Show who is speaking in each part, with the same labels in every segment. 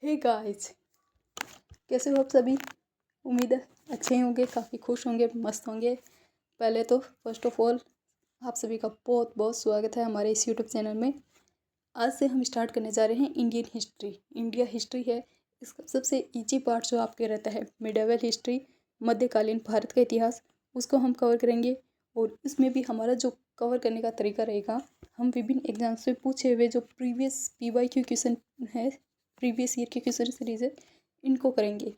Speaker 1: Hey guys, कैसे हो आप सभी। उम्मीद है अच्छे होंगे, काफ़ी खुश होंगे, मस्त होंगे। पहले तो फर्स्ट ऑफ ऑल आप सभी का बहुत बहुत स्वागत है हमारे इस यूट्यूब चैनल में। आज से हम स्टार्ट करने जा रहे हैं इंडियन हिस्ट्री। इंडिया हिस्ट्री है, इसका सबसे ईजी पार्ट जो आपके रहता है मिडेवल हिस्ट्री, मध्यकालीन भारत का इतिहास, उसको हम कवर करेंगे। और इसमें भी हमारा जो कवर करने का तरीका रहेगा, हम विभिन्न एग्जाम्स में पूछे हुए जो प्रीवियस PYQ क्वेश्चन है, प्रीवियस ईयर के क्वेश्चन सीरीज़ है, इनको करेंगे।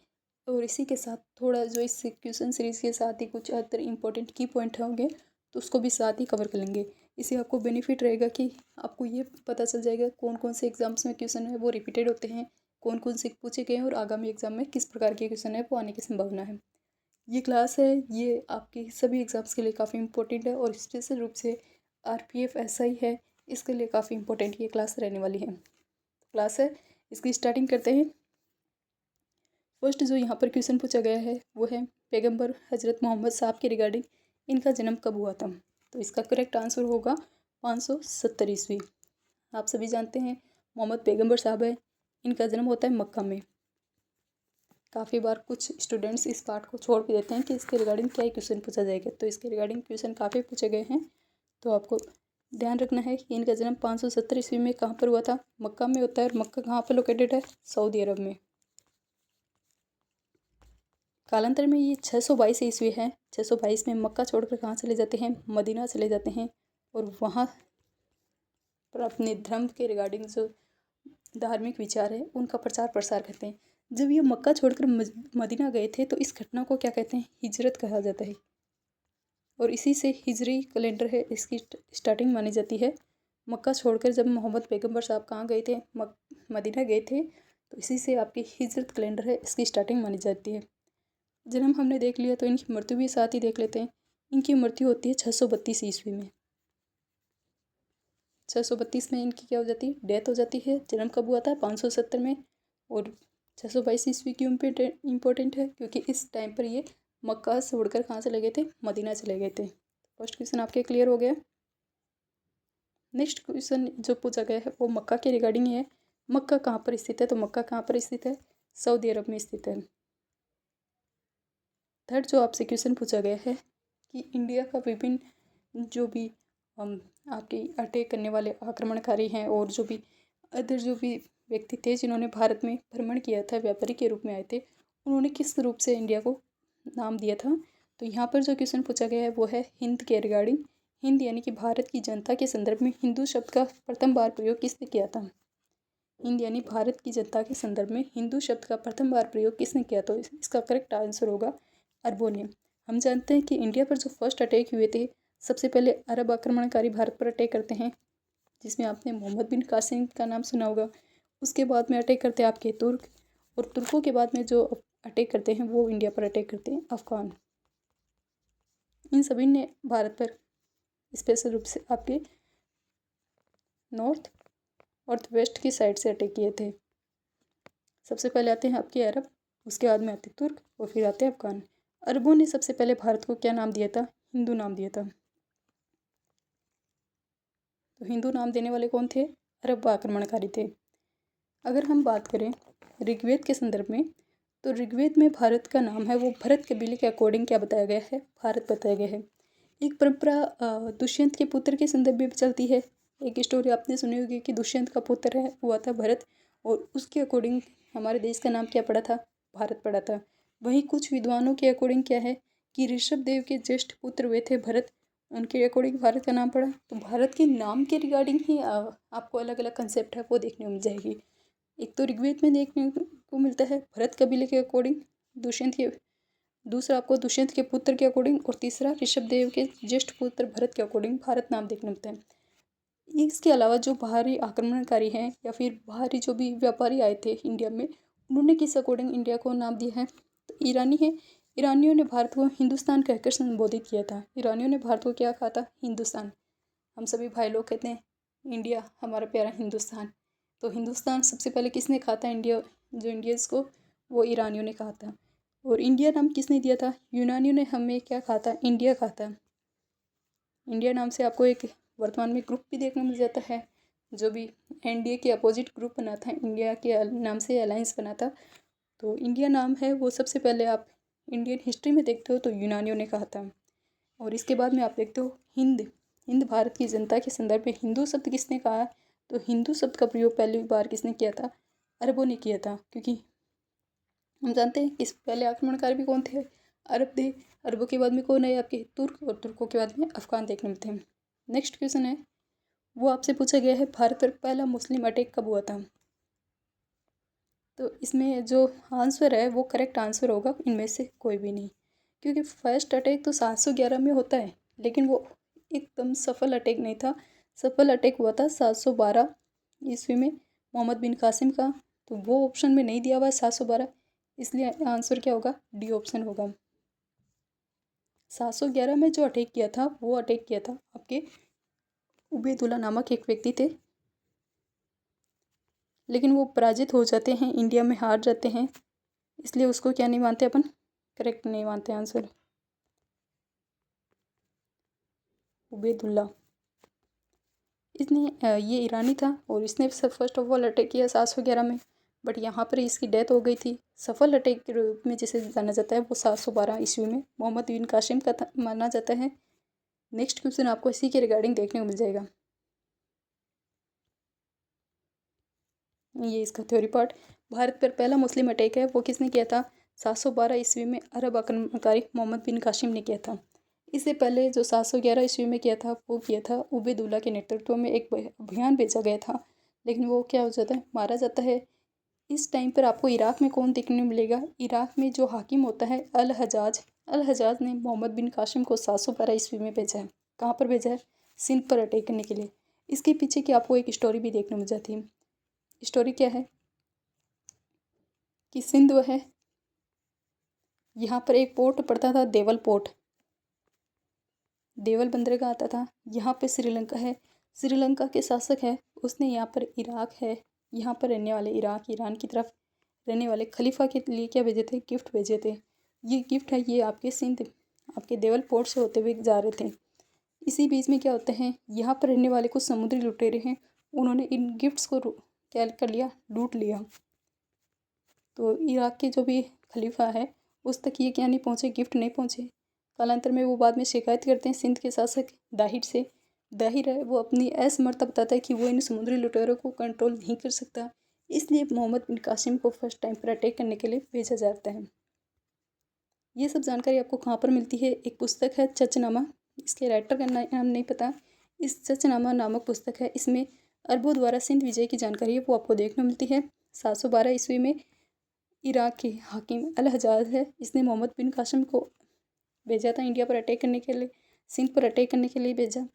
Speaker 1: और इसी के साथ थोड़ा जो इस क्वेश्चन सीरीज़ के साथ ही कुछ अदर इंपॉर्टेंट की पॉइंट होंगे तो उसको भी साथ ही कवर कर लेंगे। इससे आपको बेनिफिट रहेगा कि आपको ये पता चल जाएगा कौन कौन से एग्जाम्स में क्वेश्चन है वो रिपीटेड होते हैं, कौन कौन से पूछे गए हैं और आगामी एग्जाम में किस प्रकार के क्वेश्चन है वो आने की संभावना है। ये क्लास है, ये आपके सभी एग्जाम्स के लिए काफ़ी इंपॉर्टेंट है और स्पेशल रूप से RPF SI है, इसके लिए काफ़ी इंपॉर्टेंट ये क्लास रहने वाली है। क्लास है, इसकी स्टार्टिंग करते हैं। फर्स्ट जो यहाँ पर क्वेश्चन पूछा गया है वो है पैगंबर हजरत मोहम्मद साहब के रिगार्डिंग इनका जन्म कब हुआ था। तो इसका करेक्ट आंसर होगा 570 ईस्वी। आप सभी जानते हैं मोहम्मद पैगंबर साहब है, इनका जन्म होता है मक्का में। काफ़ी बार कुछ स्टूडेंट्स इस पार्ट को छोड़ भी देते हैं कि इसके रिगार्डिंग क्या ही क्वेश्चन पूछा जाएगा, तो इसके रिगार्डिंग क्वेश्चन काफ़ी पूछे गए हैं। तो आपको ध्यान रखना है कि इनका जन्म 570 ईस्वी में कहाँ पर हुआ था, मक्का में होता है। और मक्का कहाँ पर लोकेटेड है, सऊदी अरब में। कालांतर में ये 622 ईस्वी है। 622 में मक्का छोड़कर कहाँ चले जाते हैं, मदीना चले जाते हैं और वहाँ पर अपने धर्म के रिगार्डिंग जो धार्मिक विचार है उनका प्रचार प्रसार करते हैं। जब ये मक्का छोड़कर मदीना गए थे तो इस घटना को क्या कहते हैं, हिजरत कहा जाता है। और इसी से हिजरी कैलेंडर है इसकी स्टार्टिंग मानी जाती है। मक्का छोड़कर जब मोहम्मद पैगंबर साहब कहाँ गए थे, मदीना गए थे, तो इसी से आपकी हिजरत कैलेंडर है इसकी स्टार्टिंग मानी जाती है। जन्म हमने देख लिया तो इनकी मृत्यु भी साथ ही देख लेते हैं। इनकी मृत्यु होती है 632 ईस्वी में। 632 में इनकी क्या हो जाती है, डेथ हो जाती है। जन्म कब हुआ था, 570 में। और 622 ईस्वी क्यों इम्पोर्टेंट है, क्योंकि इस टाइम पर ये मक्का से उड़कर कहाँ चले गए थे, मदीना चले गए थे। फर्स्ट क्वेश्चन आपके क्लियर हो गया। नेक्स्ट क्वेश्चन जो पूछा गया है वो मक्का के रिगार्डिंग है। मक्का कहाँ पर स्थित है, तो मक्का कहाँ पर स्थित है, सऊदी अरब में स्थित है। थर्ड जो आपसे क्वेश्चन पूछा गया है कि इंडिया का विभिन्न जो भी आपके अटैक करने वाले आक्रमणकारी हैं और जो भी अदर जो भी व्यक्ति थे जिन्होंने भारत में भ्रमण किया था, व्यापारी के रूप में आए थे, उन्होंने किस रूप से इंडिया को नाम दिया था। तो यहाँ पर जो क्वेश्चन पूछा गया है वो है हिंद के रिगार्डिंग। हिंद यानी कि भारत की जनता के संदर्भ में हिंदू शब्द का प्रथम बार प्रयोग किसने किया था। हिंद यानी भारत की जनता के संदर्भ में हिंदू शब्द का प्रथम बार प्रयोग किसने किया, तो इसका करेक्ट आंसर होगा अरबों ने। हम जानते हैं कि इंडिया पर जो फर्स्ट अटैक हुए थे, सबसे पहले अरब आक्रमणकारी भारत पर अटैक करते हैं, जिसमें आपने मोहम्मद बिन कासिम का नाम सुना होगा। उसके बाद में अटैक करते हैं आपके तुर्क, और तुर्कों के बाद में जो अटैक करते हैं वो इंडिया पर अटैक करते हैं अफगान। इन सभी ने भारत पर स्पेशल रूप से आपके नॉर्थ और वेस्ट की साइड से अटैक किए थे। सबसे पहले आते हैं आपके अरब, उसके बाद में आते तुर्क और फिर आते हैं अफगान। अरबों ने सबसे पहले भारत को क्या नाम दिया था, हिंदू नाम दिया था। तो हिंदू नाम देने वाले कौन थे, अरब आक्रमणकारी थे। अगर हम बात करें ऋग्वेद के संदर्भ में, तो ऋग्वेद में भारत का नाम है वो भरत कबीले के अकॉर्डिंग क्या बताया गया है, भारत बताया गया है। एक परंपरा दुष्यंत के पुत्र के संदर्भ में चलती है। एक स्टोरी आपने सुनी होगी कि दुष्यंत का पुत्र है हुआ था भरत, और उसके अकॉर्डिंग हमारे देश का नाम क्या पड़ा था, भारत पड़ा था। वहीं कुछ विद्वानों के अकॉर्डिंग क्या है कि ऋषभ देव के ज्येष्ठ पुत्र हुए थे भरत, उनके अकॉर्डिंग भारत का नाम पड़ा। तो भारत के नाम के रिगार्डिंग ही आपको अलग अलग कंसेप्ट है वो देखने को मिल जाएगी। एक तो ऋग्वेद में देखने को मिलता है भरत कबीले के अकॉर्डिंग दुष्यंत के, दूसरा आपको दुष्यंत के पुत्र के अकॉर्डिंग, और तीसरा ऋषभ देव के ज्येष्ठ पुत्र भरत के अकॉर्डिंग भारत नाम देखने मिलता है। इसके अलावा जो बाहरी आक्रमणकारी हैं या फिर बाहरी जो भी व्यापारी आए थे इंडिया में, उन्होंने किस अकॉर्डिंग इंडिया को नाम दिया है, तो ईरानी है। ईरानियों ने भारत को हिंदुस्तान कहकर संबोधित किया था। ईरानियों ने भारत को क्या कहा था, हिंदुस्तान। हम सभी भाई लोग कहते हैं इंडिया हमारा प्यारा हिंदुस्तान। तो हिंदुस्तान सबसे पहले किसने कहा था, इंडिया जो इंडियंस को, वो ईरानियों ने कहा था। और इंडिया नाम किसने दिया था, यूनानियों ने हमें क्या कहा था, इंडिया कहा था। इंडिया नाम से आपको एक वर्तमान में ग्रुप भी देखने मिल जाता है जो भी एनडीए के अपोजिट ग्रुप बना था, इंडिया के नाम से अलायंस बना था। तो इंडिया नाम है वो सबसे पहले आप इंडियन हिस्ट्री में देखते हो तो यूनानियों ने कहा था। और इसके बाद में आप देखते हो हिंद, हिंद भारत की जनता के संदर्भ में हिंदू शब्द किसने कहा है? तो हिंदू शब्द का प्रयोग पहली बार किसने किया था? अरबों ने किया था, क्योंकि हम जानते हैं इस पहले आक्रमणकारी भी कौन थे? अरब थे। अरबों के बाद में कौन है? आपके तुर्क, और तुर्कों के बाद में अफगान देखने मिलते हैं। नेक्स्ट क्वेश्चन है, वो आपसे पूछा गया है, भारत पर पहला मुस्लिम अटैक कब हुआ था? तो इसमें जो आंसर है वो करेक्ट आंसर होगा इनमें से कोई भी नहीं, क्योंकि फर्स्ट अटैक तो 711 में होता है, लेकिन वो एकदम सफल अटैक नहीं था। सफल अटैक हुआ था 712 ईस्वी में मोहम्मद बिन कासिम का। तो वो ऑप्शन में नहीं दिया हुआ है 712, इसलिए आंसर क्या होगा? डी ऑप्शन होगा। 711 में जो अटैक किया था वो अटैक किया था आपके उबैदुल्ला नामक एक व्यक्ति थे, लेकिन वो पराजित हो जाते हैं, इंडिया में हार जाते हैं, इसलिए उसको क्या नहीं मानते अपन? करेक्ट नहीं मानते आंसर। उबैदुल्ला, इसने ये ईरानी था और इसने फर्स्ट ऑफ ऑल अटैक किया 711 में, बट यहाँ पर इसकी डेथ हो गई थी। सफल अटैक के रूप में जिसे जाना जाता है वो 712 ईस्वी में मोहम्मद बिन कासिम का माना जाता है। नेक्स्ट क्वेश्चन आपको इसी के रिगार्डिंग देखने को मिल जाएगा। ये इसका थ्योरी पार्ट, भारत पर पहला मुस्लिम अटैक है वो किसने किया था? 712 ईस्वी में अरब आक्रमणकारी मोहम्मद बिन कासिम ने किया था। इससे पहले जो 711 ईस्वी में किया था वो किया था उबैदुल्ला के नेतृत्व में एक अभियान भेजा गया था, लेकिन वो क्या हो जाता है? मारा जाता है। इस टाइम पर आपको इराक में कौन देखने को मिलेगा? इराक में जो हाकिम होता है अल हजाज, अल हजाज ने मोहम्मद बिन कासिम को 712 ईस्वी में भेजा है। कहाँ पर भेजा है? सिंध पर अटैक करने के लिए। इसके पीछे की आपको एक स्टोरी भी देखने मिल जाती है। स्टोरी क्या है कि सिंध वह है, यहाँ पर एक पोर्ट पड़ता था, देवल पोर्ट, देवल बंदरगाह आता था। यहाँ पे श्रीलंका है, श्रीलंका के शासक है, उसने यहाँ पर इराक है, यहाँ पर रहने वाले इराक ईरान की तरफ रहने वाले खलीफा के लिए क्या भेजे थे? गिफ्ट भेजे थे। ये गिफ्ट है, ये आपके सिंध, आपके देवल पोर्ट से होते हुए जा रहे थे। इसी बीच में क्या होते हैं, यहाँ पर रहने वाले कुछ समुद्री लुटेरे हैं, उन्होंने इन गिफ्ट्स को क्या कर लिया? लूट लिया। तो इराक के जो भी खलीफा है उस तक ये क्या नहीं पहुँचे? गिफ्ट नहीं पहुँचे। कालांतर में वो बाद में शिकायत करते हैं सिंध के शासक दाहिर से। दाहिर है वो अपनी असमर्थता बताता है कि वो इन समुद्री लुटेरों को कंट्रोल नहीं कर सकता, इसलिए मोहम्मद बिन कासिम को फर्स्ट टाइम पर अटैक करने के लिए भेजा जाता है। ये सब जानकारी आपको कहाँ पर मिलती है? एक पुस्तक है चचनामा, इसके राइटर का नाम नहीं पता। इस चचनामा नामक पुस्तक है, इसमें अरबों द्वारा सिंध विजय की जानकारी है वो आपको देखने मिलती है। 712 ईस्वी में इराक के हाकिम अल हजाज है, इसने मोहम्मद बिन कासिम को भेजा था इंडिया पर अटैक करने के लिए, सिंध पर अटैक करने के लिए भेजा।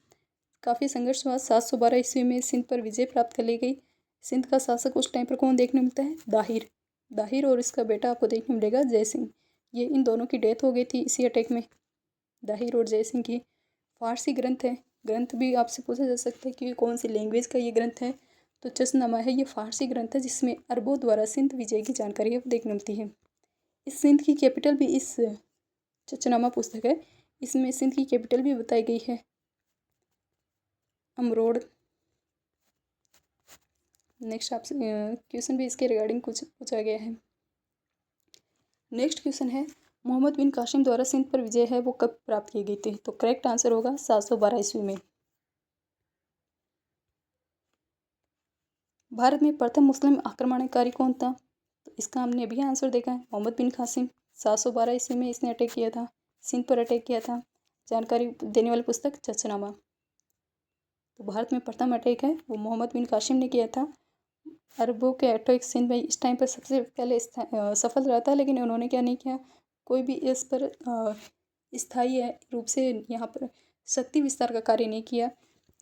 Speaker 1: काफ़ी संघर्ष हुआ, 712 ईस्वी में सिंध पर विजय प्राप्त कर ली गई। सिंध का शासक उस टाइम पर कौन देखने मिलता है? दाहिर। दाहिर और इसका बेटा आपको देखने मिलेगा जय सिंह। ये इन दोनों की डेथ हो गई थी इसी अटैक में, दाहिर और जय सिंह की। फारसी ग्रंथ है, ग्रंथ भी आपसे पूछा जा सकता है कि कौन सी लैंग्वेज का ये ग्रंथ है, तो चचनामा है, ये फारसी ग्रंथ है जिसमें अरबों द्वारा सिंध विजय की जानकारी है वो देखने मिलती है। इस सिंध की कैपिटल भी इस चचनामा पुस्तक है, इसमें सिंध की कैपिटल भी बताई गई है, अमरोड़। नेक्स्ट आपसे क्वेश्चन भी इसके रिगार्डिंग कुछ पूछा गया है। नेक्स्ट क्वेश्चन है, मोहम्मद बिन कासिम द्वारा सिंध पर विजय है वो कब प्राप्त की गई थी? तो करेक्ट आंसर होगा 712 ईस्वी में। भारत में प्रथम मुस्लिम आक्रमणकारी कौन था? तो इसका हमने अभी आंसर देखा है, मोहम्मद बिन कासिम। 712 ईस्वी में इसने अटैक किया था, सिंध पर अटैक किया था। जानकारी देने वाली पुस्तक चचनामा। तो भारत में प्रथम अटैक है वो मोहम्मद बिन कासिम ने किया था। अरबों के अटैक सिंध में इस टाइम पर सबसे पहले सफल रहा था, लेकिन उन्होंने क्या नहीं किया, कोई भी इस पर स्थायी रूप से यहाँ पर शक्ति विस्तार का कार्य नहीं किया,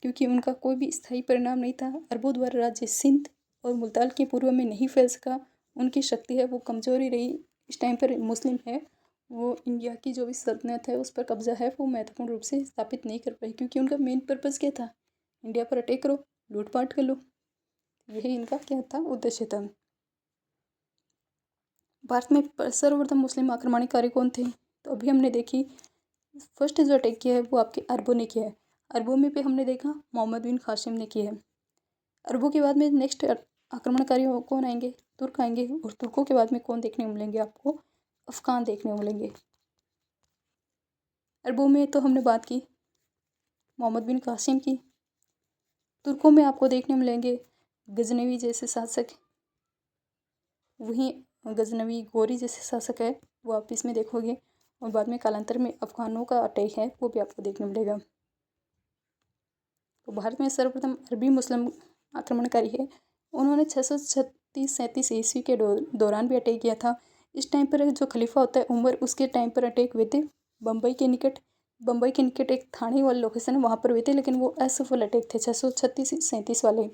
Speaker 1: क्योंकि उनका कोई भी स्थायी परिणाम नहीं था। अरबों द्वारा राज्य सिंध और मुल्तान के पूर्व में नहीं फैल सका, उनकी शक्ति है वो कमजोरी रही। इस टाइम पर मुस्लिम है वो इंडिया की जो भी सल्तनत है उस पर कब्जा है वो महत्वपूर्ण रूप से स्थापित नहीं कर पाई, क्योंकि उनका मेन पर्पज़ क्या था? इंडिया पर अटैक करो, लूटपाट कर लो, यही इनका क्या था? उद्देश्य था। भारत में सर्वप्रथम मुस्लिम आक्रमणकारी कौन थे? तो अभी हमने देखी, फर्स्ट जो अटैक किया है वो आपके अरबों ने किया है। अरबों में भी हमने देखा मोहम्मद बिन कासिम ने किया है। अरबों के बाद में नेक्स्ट आक्रमणकारी कौन आएंगे? तुर्क आएंगे। और तुर्कों के बाद में कौन देखने को मिलेंगे आपको? अफ़गान देखने को मिलेंगे। अरबों में तो हमने बात की मोहम्मद बिन कासिम की। तुर्कों में आपको देखने मिलेंगे गजनवी जैसे शासक। वहीं गजनवी गोरी जैसे शासक है वो आप इसमें देखोगे। और बाद में कालांतर में अफ़गानों का अटैक है वो भी आपको देखने मिलेगा। तो भारत में सर्वप्रथम अरबी मुस्लिम आक्रमणकारी है। उन्होंने 636-37 ईस्वी के दौरान भी अटैक किया था। इस टाइम पर जो खलीफा होता है उमर, उसके टाइम पर अटैक हुए थे बम्बई के निकट एक थाने वाले लोकेशन है वहाँ पर हुए थे, लेकिन वो असफल अटैक थे 636-37 वाले।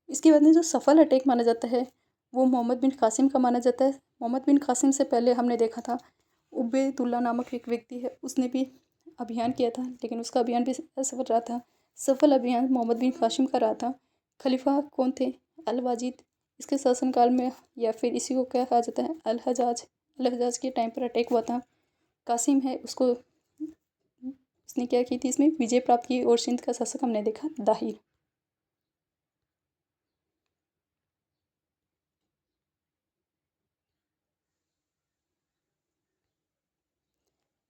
Speaker 1: इसके बाद में जो सफल अटैक माना जाता है वो मोहम्मद बिन कासिम का माना जाता है। मोहम्मद बिन कासिम से पहले हमने देखा था उबैदुल्ला नामक एक व्यक्ति है, उसने भी अभियान किया था, लेकिन उसका अभियान भी असफल रहा था। सफल अभियान मोहम्मद बिन कासिम का रहा था। खलीफा कौन थे? अल वाजिद। इसके शासनकाल में, या फिर इसी को क्या कहा जाता है, अल हजाज के टाइम पर अटैक हुआ था। कासिम है उसको, उसने क्या की थी, इसमें विजय प्राप्त की। और सिंध का शासक हमने देखा दाहिर।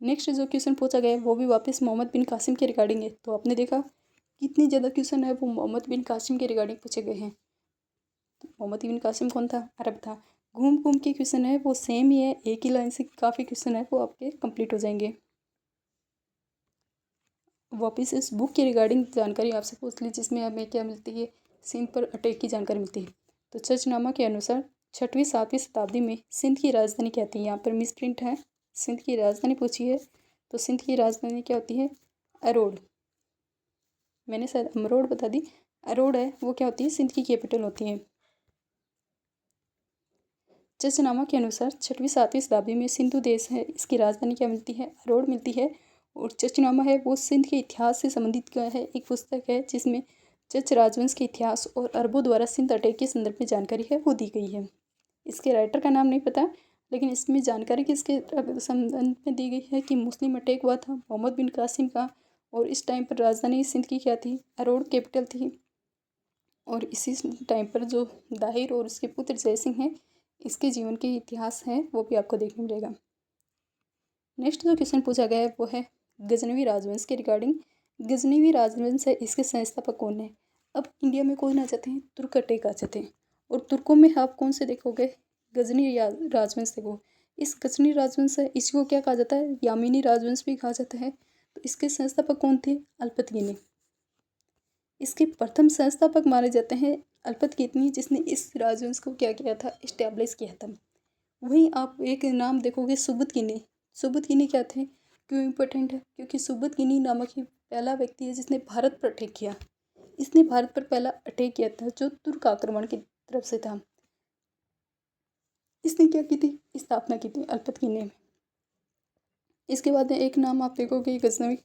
Speaker 1: नेक्स्ट जो क्वेश्चन पूछा गया है वो भी वापस मोहम्मद बिन कासिम के रिगार्डिंग है। तो आपने देखा कितनी ज़्यादा क्वेश्चन है वो मोहम्मद बिन कासिम के रिगार्डिंग पूछे गए हैं। तो मोहम्मद बिन कासिम कौन था? अरब था। घूम घूम के क्वेश्चन है वो सेम ही है, एक ही लाइन से काफ़ी क्वेश्चन है वो आपके कंप्लीट हो जाएंगे। वापस इस बुक की रिगार्डिंग जानकारी आपसे पूछ ली, जिसमें हमें क्या मिलती है, सिंध पर अटैक की जानकारी मिलती है। तो चर्चनामा के अनुसार 6वीं-7वीं शताब्दी में सिंध की राजधानी क्या थी? यहाँ पर मिस प्रिंट है, सिंध की राजधानी पूछी है। तो सिंध की राजधानी क्या होती है? अरोड़। मैंने शायद अमरोड़ बता दी, अरोड़ है वो क्या होती है? सिंध की कैपिटल होती है। चर्चनामा के अनुसार 6वीं-7वीं शताब्दी में सिंधु देश है, इसकी राजधानी क्या मिलती है? अरोड़ मिलती है। और चर्चनामा है वो सिंध के इतिहास से संबंधित क्या है, एक पुस्तक है जिसमें चच राजवंश के इतिहास और अरबों द्वारा सिंध अटैक के संदर्भ में जानकारी है वो दी गई है। इसके राइटर का नाम नहीं पता, लेकिन इसमें जानकारी किसके संबंध में दी गई है कि मुस्लिम अटैक हुआ था मोहम्मद बिन कासिम का, और इस टाइम पर राजधानी सिंध की क्या थी? अरोड़ कैपिटल थी। और इसी टाइम पर जो दाहिर और उसके पुत्र जयसिंह हैं, इसके जीवन के इतिहास है वो भी आपको देखने मिलेगा। नेक्स्ट जो क्वेश्चन पूछा गया है वो है गजनवी राजवंश के रिगार्डिंग। गजनवी राजवंश है, इसके संस्थापक कौन है? अब इंडिया में कौन आ जाते हैं? तुर्क अटैक आ जाते हैं। और तुर्कों में आप कौन से देखोगे? गजनी राजवंश देखो। इस गजनी राजवंश है, इसी को क्या कहा जाता है? यामिनी राजवंश भी कहा जाता है। तो इसके संस्थापक कौन थे? अल्पतगिनी। इसके प्रथम संस्थापक माने जाते हैं अल्पतगिनी, जिसने इस राजवंश को क्या किया था? इस्टेब्लिश किया था। वहीं आप एक नाम देखोगे सुबुतगिनी। सुबुतगिनी क्या थे? क्यों इम्पोर्टेंट है? क्योंकि सुबुतगिनी नामक ही पहला व्यक्ति है जिसने भारत पर अटैक किया। इसने भारत पर पहला अटैक किया था जो तुर्क आक्रमण की तरफ से था। इसने क्या की थी? स्थापना की थी अल्पतगिनी में। इसके बाद में एक नाम आप देखोगे गजनवी।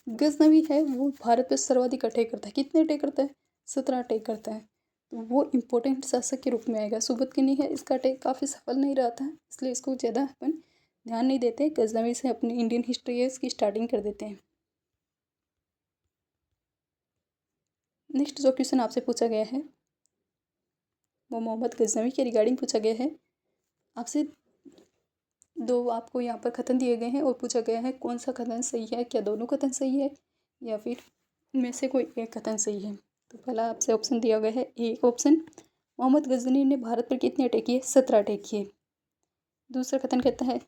Speaker 1: गजनवी है वो भारत पर सर्वाधिक अटैक करता है। कितने अटैक करता है? 17 अटैक करता है। तो वो इम्पोर्टेंट शासक के रूप में आएगा। सुबुतगिनी है, इसका अटैक काफ़ी सफल नहीं रहा था, इसलिए इसको ज़्यादा अपन ध्यान नहीं देते। गजनवी से अपनी इंडियन हिस्ट्री है इसकी स्टार्टिंग कर देते हैं। नेक्स्ट जो क्वेश्चन आपसे पूछा गया है वो मोहम्मद गजनवी के रिगार्डिंग पूछा गया है। आपसे दो आपको यहाँ पर कथन दिए गए हैं और पूछा गया है कौन सा कथन सही है, क्या दोनों कथन सही है या फिर इनमें से कोई एक कथन सही है। तो पहला आपसे ऑप्शन दिया गया है ए ऑप्शन, मोहम्मद गजनी ने भारत पर कितने अटैक किए? 17 अटैक किए। दूसरा कथन कहता है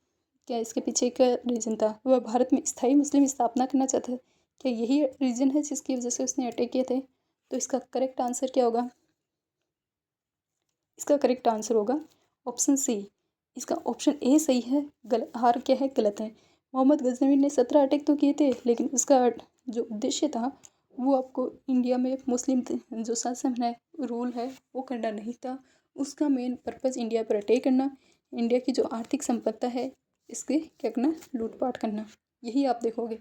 Speaker 1: क्या इसके पीछे का रीज़न था? वह भारत में स्थायी मुस्लिम स्थापना करना चाहता है। क्या यही रीज़न है जिसकी वजह से उसने अटैक किए थे? तो इसका करेक्ट आंसर क्या होगा? इसका करेक्ट आंसर होगा ऑप्शन सी। इसका ऑप्शन ए सही है, हार क्या है? गलत है। मोहम्मद गजनवी ने 17 अटैक तो किए थे, लेकिन उसका जो उद्देश्य था वो आपको इंडिया में मुस्लिम जो शासन है, रूल है, वो करना नहीं था। उसका मेन पर्पज़ इंडिया पर अटैक करना, इंडिया की जो आर्थिक संपत्ति है इसके क्या करना? लूटपाट करना। यही आप देखोगे।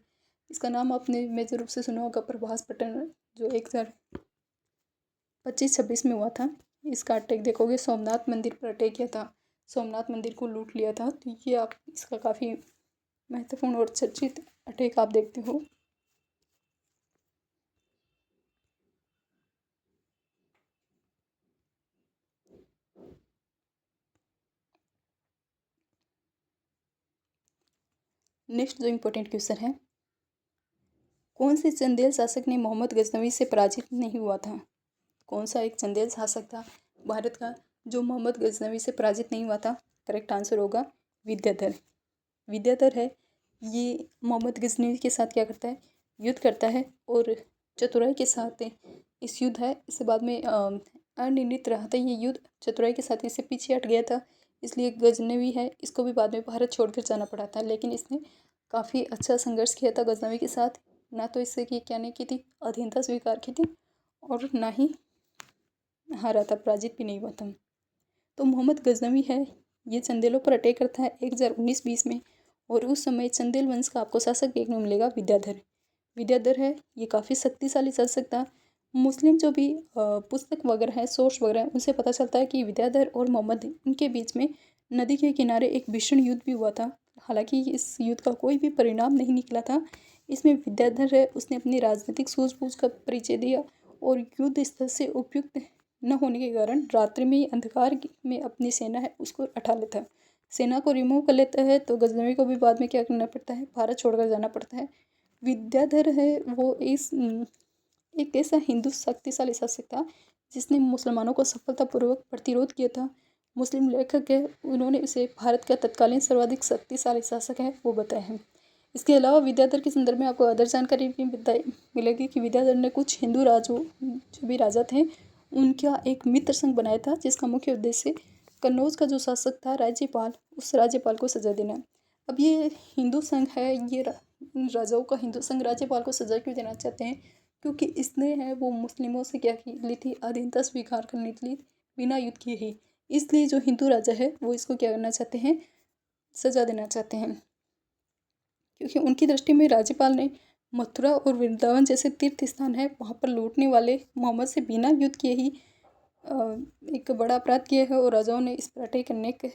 Speaker 1: इसका नाम आपने मेजर रूप से सुना होगा, प्रभास पटन, जो 1025-26 में हुआ था। इसका अटैक देखोगे, सोमनाथ मंदिर पर अटैक किया था, सोमनाथ मंदिर को लूट लिया था। तो ये आप इसका काफ़ी महत्वपूर्ण और चर्चित अटैक आप देखते हो। नेक्स्ट जो इम्पोर्टेंट क्वेश्चन है, कौन से चंदेल शासक ने मोहम्मद गजनवी से पराजित नहीं हुआ था? कौन सा एक चंदेल शासक था भारत का जो मोहम्मद गजनवी से पराजित नहीं हुआ था? करेक्ट आंसर होगा विद्याधर। विद्याधर है, ये मोहम्मद गजनवी के साथ क्या करता है, युद्ध करता है और चतुराई के साथ इस युद्ध है, इससे बाद में अनिर्णित रहा था ये युद्ध, चतुराई के साथ इससे पीछे हट गया था, इसलिए गजनवी है इसको भी बाद में भारत छोड़कर जाना पड़ा था। लेकिन इसने काफ़ी अच्छा संघर्ष किया था गजनवी के साथ, ना तो इससे कि क्या नहीं की थी, अधीनता स्वीकार की थी और ना ही हारा था, पराजित भी नहीं हुआ था। तो मोहम्मद गजनवी है, ये चंदेलों पर अटैक करता है 1019-20 में, और उस समय चंदेल वंश का आपको शासक देखने को मिलेगा विद्याधर। विद्याधर है, ये काफ़ी शक्तिशाली शासक था। मुस्लिम जो भी पुस्तक वगैरह है, सोर्स वगैरह है, उनसे पता चलता है कि विद्याधर और मोहम्मद इनके बीच में नदी के किनारे एक भीषण युद्ध भी हुआ था। हालांकि इस युद्ध का कोई भी परिणाम नहीं निकला था। इसमें विद्याधर है, उसने अपनी राजनीतिक सूझबूझ का परिचय दिया और युद्ध स्थल से उपयुक्त न होने के कारण रात्रि में ही अंधकार में अपनी सेना है उसको हटा लेता है, सेना को रिमूव कर लेता है। तो गजनवी को भी बाद में क्या करना पड़ता है, भारत छोड़कर जाना पड़ता है। विद्याधर है वो एक ऐसा हिंदू शक्तिशाली शासक था जिसने मुसलमानों को सफलतापूर्वक प्रतिरोध किया था। मुस्लिम लेखक है, उन्होंने उसे भारत का तत्कालीन सर्वाधिक शक्तिशाली शासक है वो बताया है। इसके अलावा विद्याधर के संदर्भ में आपको अदर जानकारी भी मिलेगी कि विद्याधर ने कुछ हिंदू राजों जो भी राजा थे उनका एक मित्र संघ बनाया था, जिसका मुख्य उद्देश्य कन्नौज का जो शासक था राज्यपाल, उस राज्यपाल को सजा देना। अब ये हिंदू संघ है, ये इन राजाओं का हिंदू संघ राज्यपाल को सजा क्यों देना चाहते हैं, क्योंकि इसने है वो मुस्लिमों से क्या की ली थी, अधीनता स्वीकार कर ली थी बिना युद्ध किए ही। इसलिए जो हिंदू राजा है वो इसको क्या करना चाहते हैं, सजा देना चाहते हैं, क्योंकि उनकी दृष्टि में राज्यपाल ने मथुरा और वृंदावन जैसे तीर्थ स्थान है वहाँ पर लूटने वाले मोहम्मद से बिना युद्ध किए ही एक बड़ा अपराध किया है। और राजाओं ने इस पर अटैक करने के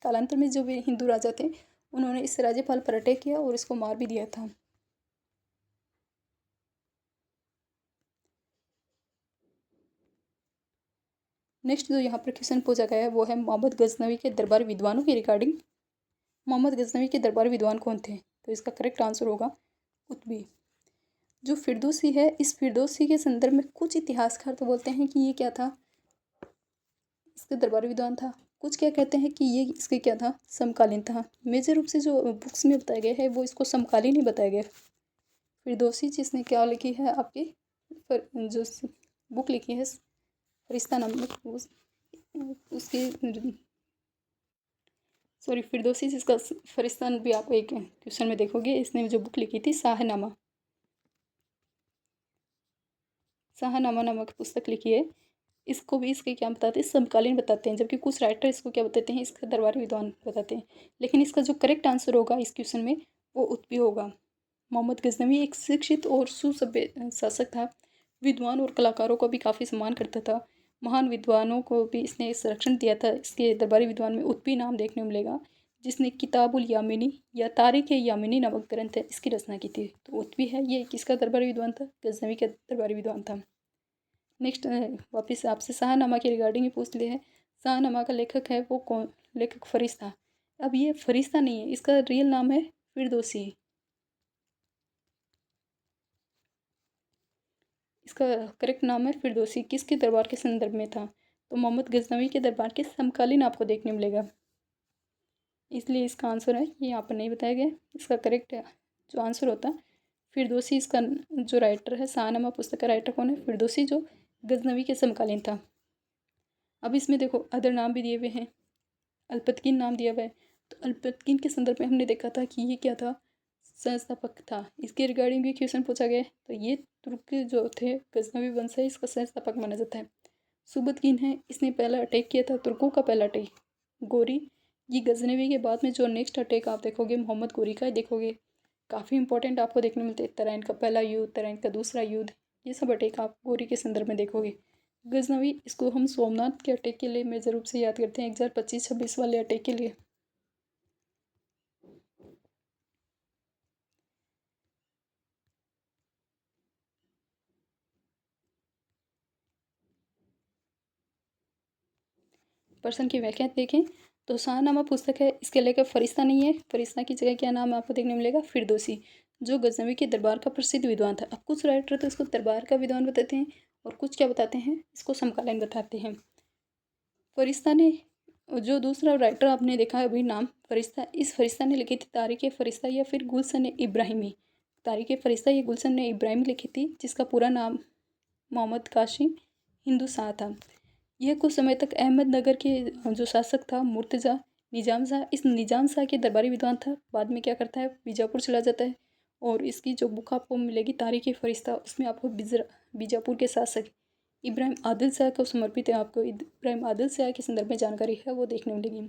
Speaker 1: कालांतर में जो भी हिंदू राजा थे उन्होंने इस राज्यपाल पर अटैक किया और इसको मार भी दिया था। नेक्स्ट जो यहाँ पर क्वेश्चन पूछा गया है वो है मोहम्मद गजनवी के दरबारी विद्वानों की रिगार्डिंग। मोहम्मद गजनवी के दरबारी विद्वान कौन थे? तो इसका करेक्ट आंसर होगा कुतुबी। जो फिरदौसी है, इस फिरदौसी के संदर्भ में कुछ इतिहासकार तो बोलते हैं कि ये क्या था, इसके दरबारी विद्वान था, कुछ क्या कहते हैं कि ये इसके क्या था, समकालीन था। मेजर रूप से जो बुक्स में बताया गया है वो इसको समकालीन ही बताया गया। फिरदौसी जिसने क्या लिखी है आपकी जो बुक लिखी है फरिश्ता नामक, उसकी सॉरी फिरदौसी जिसका फरिश्ता भी आप एक क्वेश्चन में देखोगे, इसने जो बुक लिखी थी शाहनामा, शाहनामा नामक पुस्तक लिखी है। इसको भी इसके क्या बताते हैं, समकालीन बताते हैं, जबकि कुछ राइटर इसको क्या बताते हैं, इसका दरबारी विद्वान बताते हैं। लेकिन इसका जो करेक्ट आंसर होगा इस क्वेश्चन में वो उत्पी होगा। मोहम्मद गजनवी एक शिक्षित और सुसभ्य शासक था, विद्वान और कलाकारों को भी काफ़ी सम्मान करता था, महान विद्वानों को भी इसने संरक्षण दिया था। इसके दरबारी विद्वान में उत्पी नाम देखने को मिलेगा, जिसने किताबुल यामिनी या तारीख यामिनी नामक ग्रंथ है इसकी रचना की थी। तो उत्पी है, ये किसका दरबारी विद्वान था, गजनवी का दरबारी विद्वान था। नेक्स्ट वापस आपसे शाहनामा के रिगार्डिंग ही पूछ लिया है। शाहनामा का लेखक है वो कौन, लेखक फरिश्ता। अब ये फरिश्ता नहीं है, इसका रियल नाम है फिरदौसी। इसका करेक्ट नाम है फिरदौसी। किसके दरबार के संदर्भ में था, तो मोहम्मद गजनवी के दरबार के समकालीन आपको देखने मिलेगा, इसलिए इसका आंसर है ये यहाँ पर नहीं बताया गया। इसका करेक्ट जो आंसर होता है फिरदौसी, इसका जो राइटर है शाहनामा पुस्तक का राइटर कौन है, फिरदौसी, जो गजनवी के समकालीन था। अब इसमें देखो अदर नाम भी दिए हुए हैं, अल्पतकीन नाम दिया हुआ है। तो अल्पतकीन के संदर्भ में हमने देखा था कि ये क्या था, संस्थापक था। इसके रिगार्डिंग भी क्वेश्चन पूछा गया है। तो ये तुर्क जो थे गजनवी वंश है, इसका संस्थापक माना जाता है। सुबतकीन है, इसने पहला अटैक किया था, तुर्कों का पहला अटैक। गोरी, ये गजनवी के बाद में जो नेक्स्ट अटैक आप देखोगे मोहम्मद गोरी का ही देखोगे, काफ़ी इंपॉर्टेंट आपको देखने मिलते हैं। तराइन का पहला युद्ध, तराइन का दूसरा युद्ध, ये सब अटैक आप गोरी के संदर्भ में देखोगे। गजनवी, इसको हम सोमनाथ के अटैक के लिए मेजर रूप से याद करते हैं, 1025-26 वाले अटैक के लिए। पर्सन की व्याख्या देखें तो शाहनामा पुस्तक है, इसके लेकर फरिश्ता नहीं है, फरिश्ता की जगह क्या नाम आपको देखने मिलेगा, फिरदौसी, जो गजनवी के दरबार का प्रसिद्ध विद्वान था। अब कुछ राइटर तो इसको दरबार का विद्वान बताते हैं और कुछ क्या बताते हैं, इसको समकालीन बताते हैं। फरिश्ता ने, जो दूसरा राइटर आपने देखा है अभी नाम फरिश्ता, इस फरिश्ता ने लिखी थी तारीख़ फरिश्ता या फिर गुलशन इब्राहिमी। तारीख़ फरिश्ता या गुलशन इब्राहिमी लिखी थी, जिसका पूरा नाम मोहम्मद कासिम हिंदू शाह था। यह कुछ समय तक अहमदनगर के जो शासक था मुर्तज़ा निज़ाम शाह, इस निज़ाम शाह के दरबारी विद्वान था। बाद में क्या करता है, बीजापुर चला जाता है और इसकी जो बुक आपको मिलेगी तारीख़ फरिश्ता, उसमें आपको बीजापुर के शासक इब्राहिम आदिल शाह को समर्पित है। आपको इब्राहिम आदिल शाह के संदर्भ में जानकारी है वो देखने मिलेगी।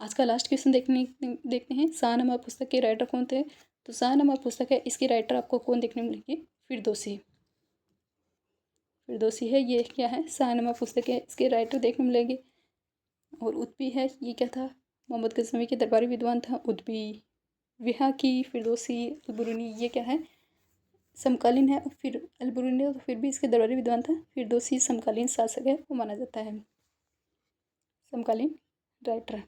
Speaker 1: आज का लास्ट क्वेश्चन देखते हैं, शाहनामा पुस्तक के राइटर कौन थे। तो शाहनामा पुस्तक है, इसकी राइटर आपको कौन देखने मिलेगी, फिरदौसी, फिरदौसी है। ये क्या है, शाहनामा पुस्तक है, इसके राइटर देखने मिलेंगे। और उतबी है, ये क्या था, मोहम्मद गजनवी के दरबारी विद्वान था उतबी। विहा की, फिरदौसी, अलबरूनी, ये क्या है, समकालीन है। फिर अलबरूनी तो फिर भी इसके दरबारी विद्वान था, फिरदौसी समकालीन शासक है, वो माना जाता है, समकालीन राइटर।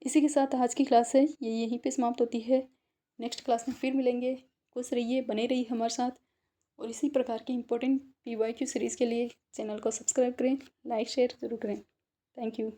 Speaker 1: इसी के साथ आज की क्लास है ये यहीं पे समाप्त होती है। नेक्स्ट क्लास में फिर मिलेंगे। खुश रहिए, बने रहिए हमारे साथ, और इसी प्रकार की इंपॉर्टेंट PYQ सीरीज़ के लिए चैनल को सब्सक्राइब करें, लाइक शेयर ज़रूर करें। Thank you.